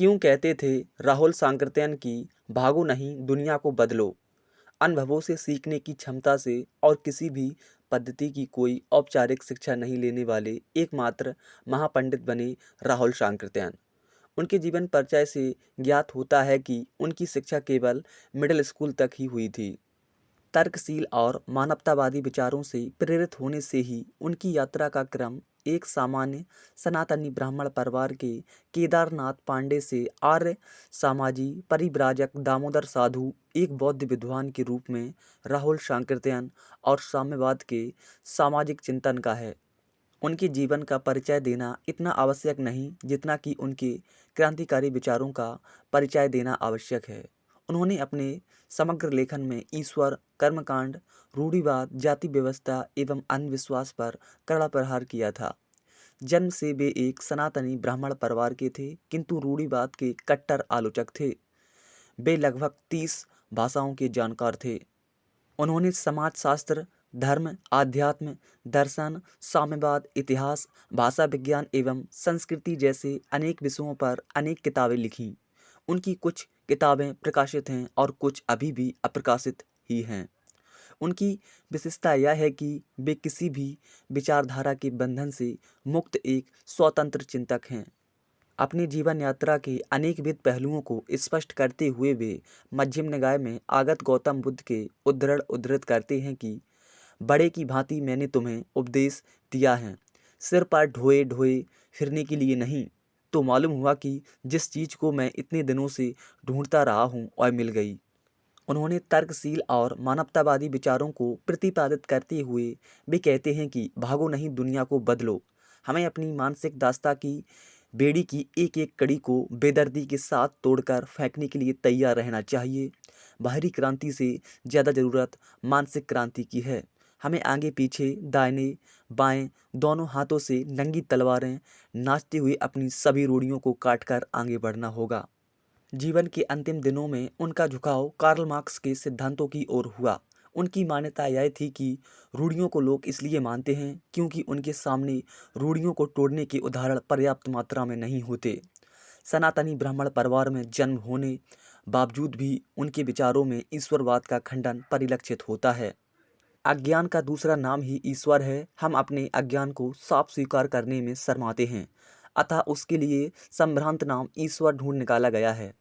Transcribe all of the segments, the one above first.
क्यों कहते थे राहुल सांकृत्यायन की भागो नहीं दुनिया को बदलो। अनुभवों से सीखने की क्षमता से और किसी भी पद्धति की कोई औपचारिक शिक्षा नहीं लेने वाले एकमात्र महापंडित बने राहुल सांकृत्यायन। उनके जीवन परिचय से ज्ञात होता है कि उनकी शिक्षा केवल मिडिल स्कूल तक ही हुई थी। तर्कशील और मानवतावादी विचारों से प्रेरित होने से ही उनकी यात्रा का क्रम एक सामान्य सनातनी ब्राह्मण परिवार के केदारनाथ पांडे से आर्य सामाजी परिव्राजक दामोदर साधु एक बौद्ध विद्वान के रूप में राहुल सांकृत्यायन और साम्यवाद के सामाजिक चिंतन का है। उनके जीवन का परिचय देना इतना आवश्यक नहीं जितना कि उनके क्रांतिकारी विचारों का परिचय देना आवश्यक है। उन्होंने अपने समग्र लेखन में ईश्वर, कर्मकांड, रूढ़िवाद, जाति व्यवस्था एवं अंधविश्वास पर कड़ा प्रहार किया था। जन्म से वे एक सनातनी ब्राह्मण परिवार के थे, किंतु रूढ़िवाद के कट्टर आलोचक थे। वे लगभग 30 भाषाओं के जानकार थे। उन्होंने समाजशास्त्र, धर्म, आध्यात्म, दर्शन, साम्यवाद, इतिहास, भाषा विज्ञान एवं संस्कृति जैसे अनेक विषयों पर अनेक किताबें लिखीं। उनकी कुछ किताबें प्रकाशित हैं और कुछ अभी भी अप्रकाशित ही हैं। उनकी विशेषता यह है कि वे किसी भी विचारधारा के बंधन से मुक्त एक स्वतंत्र चिंतक हैं। अपनी जीवन यात्रा के अनेकविध पहलुओं को स्पष्ट करते हुए वे मध्यम निकाय में आगत गौतम बुद्ध के उद्धृत करते हैं कि बड़े की भांति मैंने तुम्हें उपदेश दिया है, सिर पर ढोए ढोए फिरने के लिए नहीं। तो मालूम हुआ कि जिस चीज़ को मैं इतने दिनों से ढूंढता रहा हूँ वह मिल गई। उन्होंने तर्कशील और मानवतावादी विचारों को प्रतिपादित करते हुए वे कहते हैं कि भागो नहीं दुनिया को बदलो। हमें अपनी मानसिक दास्ता की बेड़ी की एक एक कड़ी को बेदर्दी के साथ तोड़कर फेंकने के लिए तैयार रहना चाहिए। बाहरी क्रांति से ज़्यादा ज़रूरत मानसिक क्रांति की है। हमें आगे पीछे, दाहिने बाएं दोनों हाथों से नंगी तलवारें नाचते हुए अपनी सभी रूढ़ियों को काटकर आगे बढ़ना होगा। जीवन के अंतिम दिनों में उनका झुकाव कार्ल मार्क्स के सिद्धांतों की ओर हुआ। उनकी मान्यता यह थी कि रूढ़ियों को लोग इसलिए मानते हैं क्योंकि उनके सामने रूढ़ियों को तोड़ने के उदाहरण पर्याप्त मात्रा में नहीं होते। सनातनी ब्राह्मण परिवार में जन्म होने बावजूद भी उनके विचारों में ईश्वरवाद का खंडन परिलक्षित होता है। अज्ञान का दूसरा नाम ही ईश्वर है। हम अपने अज्ञान को साफ स्वीकार करने में शर्माते हैं, अतः उसके लिए संभ्रांत नाम ईश्वर ढूंढ निकाला गया है।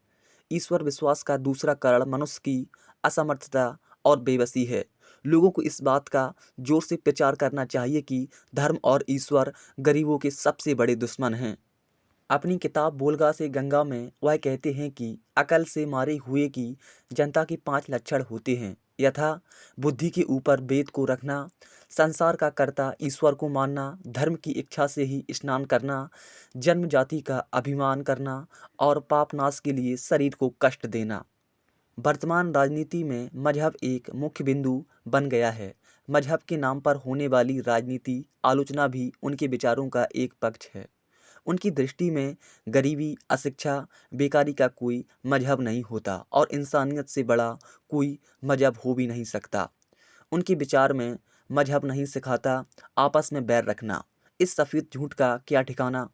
ईश्वर विश्वास का दूसरा कारण मनुष्य की असमर्थता और बेबसी है। लोगों को इस बात का जोर से प्रचार करना चाहिए कि धर्म और ईश्वर गरीबों के सबसे बड़े दुश्मन हैं। अपनी किताब बोलगा से गंगा में वह कहते हैं कि अकल से मारे हुए की जनता के 5 लक्षण होते हैं, यथा बुद्धि के ऊपर वेद को रखना, संसार का कर्ता ईश्वर को मानना, धर्म की इच्छा से ही स्नान करना, जन्म जाति का अभिमान करना और पापनाश के लिए शरीर को कष्ट देना। वर्तमान राजनीति में मजहब एक मुख्य बिंदु बन गया है। मजहब के नाम पर होने वाली राजनीति आलोचना भी उनके विचारों का एक पक्ष है। उनकी दृष्टि में गरीबी, अशिक्षा, बेकारी का कोई मजहब नहीं होता और इंसानियत से बड़ा कोई मजहब हो भी नहीं सकता। उनके विचार में मजहब नहीं सिखाता आपस में बैर रखना। इस सफ़ेद झूठ का क्या ठिकाना।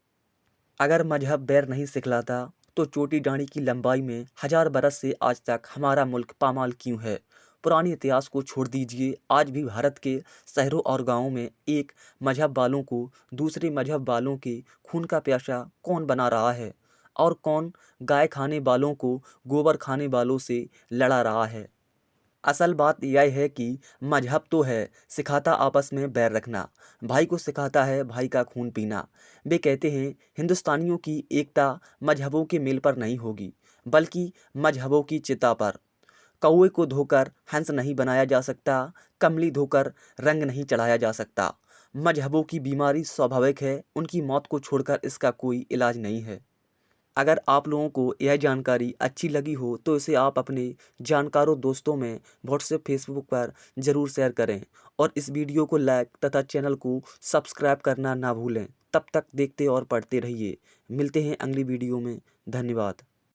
अगर मजहब बैर नहीं सिखलाता तो चोटी डांडी की लंबाई में 1000 बरस से आज तक हमारा मुल्क पामाल क्यों है। पुराने इतिहास को छोड़ दीजिए, आज भी भारत के शहरों और गांवों में एक मजहब वालों को दूसरे मजहब वालों के खून का प्यासा कौन बना रहा है और कौन गाय खाने वालों को गोबर खाने वालों से लड़ा रहा है। असल बात यह है कि मजहब तो है, सिखाता आपस में बैर रखना, भाई को सिखाता है भाई का खून पीना। वे कहते हैं हिंदुस्तानियों की एकता मजहबों के मेल पर नहीं होगी बल्कि मजहबों की चिता पर। कौवे को धोकर हंस नहीं बनाया जा सकता, कमली धोकर रंग नहीं चढ़ाया जा सकता। मजहबों की बीमारी स्वाभाविक है, उनकी मौत को छोड़कर इसका कोई इलाज नहीं है। अगर आप लोगों को यह जानकारी अच्छी लगी हो तो इसे आप अपने जानकारों दोस्तों में व्हाट्सएप फेसबुक पर ज़रूर शेयर करें और इस वीडियो को लाइक तथा चैनल को सब्सक्राइब करना ना भूलें। तब तक देखते और पढ़ते रहिए। मिलते हैं अगली वीडियो में। धन्यवाद।